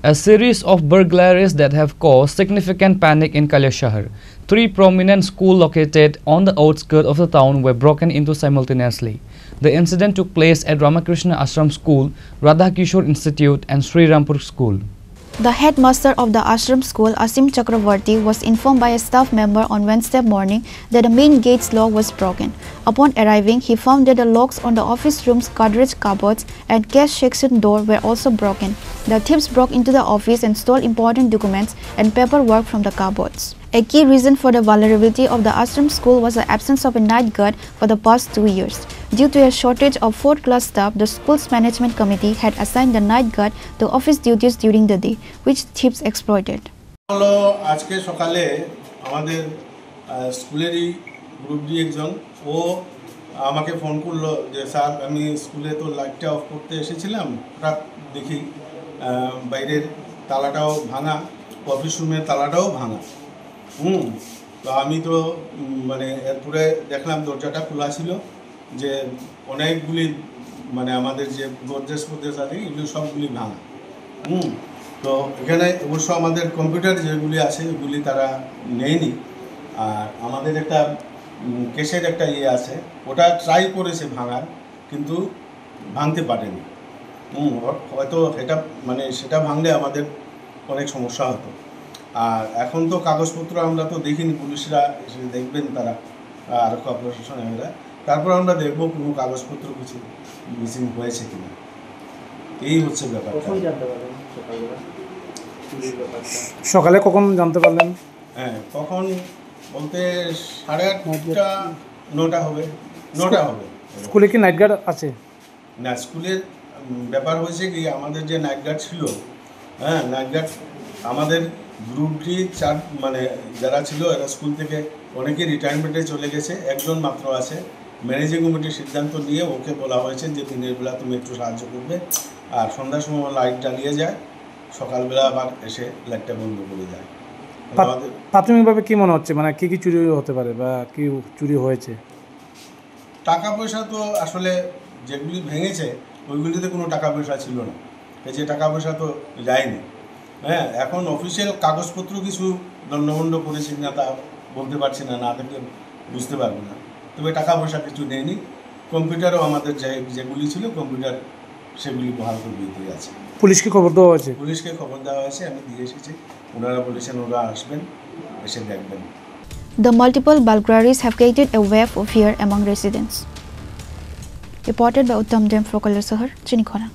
A series of burglaries that have caused significant panic in Kalyashahar. Three prominent schools located on the outskirts of the town were broken into simultaneously. The incident took place at Ramakrishna Ashram School, Radha Kishore Institute and Sri Rampur School. The headmaster of the ashram school, Asim Chakravarti, was informed by a staff member on Wednesday morning that the main gate's lock was broken. Upon arriving, he found that the locks on the office room's Godrej cupboards and cash section door were also broken. The thieves broke into the office and stole important documents and paperwork from the cupboards. A key reason for the vulnerability of the ashram school was the absence of a night guard for the past 2 years. Due to a shortage of 4th class staff, the school's management committee had assigned the night guard to office duties during the day, which thieves exploited. আজকে সকালে আমাদের স্কুলেরই group D একজন ও আমাকে phone করলো যে sir আমি স্কুলে তো লাইটটা অফ করতে এসেছিলাম, হঠাৎ দেখি বাইরের তালাটাও ভাঙা, অফিস রুমের তালাটাও ভাঙা। তো আমি তো মানে এরপরে দেখলাম দরজাটা খোলা ছিল, যে অনেকগুলি মানে আমাদের যে গডরেজ আছে এগুলি সবগুলি ভাঙা। তো এখানে অবশ্য আমাদের কম্পিউটার যেগুলি আছে এগুলি তারা নেয়নি, আর আমাদের একটা কেসের একটা ইয়ে আছে, ওটা ট্রাই করেছে ভাঙার, কিন্তু ভাঙতে পারেনি। হয়তো এটা মানে সেটা ভাঙলে আমাদের অনেক সমস্যা হতো। আর এখন তো কাগজপত্র আমরা তো দেখিনি, পুলিশরা এসে দেখবেন, তারা আরক্ষা প্রশাসনেরা, তারপর আমরা দেখব কোনো কাগজপত্র কিছু মিসিং হয়েছে কিনা। এই হচ্ছে ব্যাপারটা। সকালে কখন জানতে পারলেন? হ্যাঁ, কখন বলতে 8:30 9টা হবে। স্কুলে কি নাইট গার্ড আছে? না, স্কুলের ব্যাপার হয়েছে কি, আমাদের যে নাইট গার্ড ছিল, হ্যাঁ নাইট গার্ড আমাদের গ্রুপ ডি মানে যারা ছিল এরা স্কুল থেকে অনেকে রিটায়ারমেন্টে চলে গেছে, একজন মাত্র আছে। ম্যানেজিং কমিটির সিদ্ধান্ত নিয়ে ওকে বলা হয়েছে যে দিনের বেলা তুমি একটু সাহায্য করবে, আর সন্ধ্যার সময় লাইট জ্বালিয়ে যায়, সকালবেলা আবার এসে লাইটটা বন্ধ করে যায়। প্রাথমিকভাবে কি মনে হচ্ছে, মানে কি চুরি হতে পারে বা কি চুরি হয়েছে? টাকা পয়সা তো আসলে যেগুলি ভেঙেছে ওইগুলিতে কোনো টাকা পয়সা ছিল না, এই যে টাকা পয়সা তো যায়নি। হ্যাঁ, এখন অফিসিয়াল কাগজপত্র কিছু দণ্ডমণ্ড করেছে না তা বলতে পারছি না, না থেকে বুঝতে পারবো না, তবে টাকা পয়সা কিছু নেয়নি। কম্পিউটারও আমাদের যেগুলি ছিল কম্পিউটার সেগুলি বহাল করে দিয়ে আছে। পুলিশকে খবর দেওয়া হয়েছে? পুলিশকে খবর দেওয়া হয়েছে, আমি দিয়ে এসেছি, ওনারা বলেছেন ওরা আসবেন, এসে দেখবেন। The multiple burglaries have created a wave of fear among residents. Reported by Uttam Dem for Kalyashahar, Chinikhona.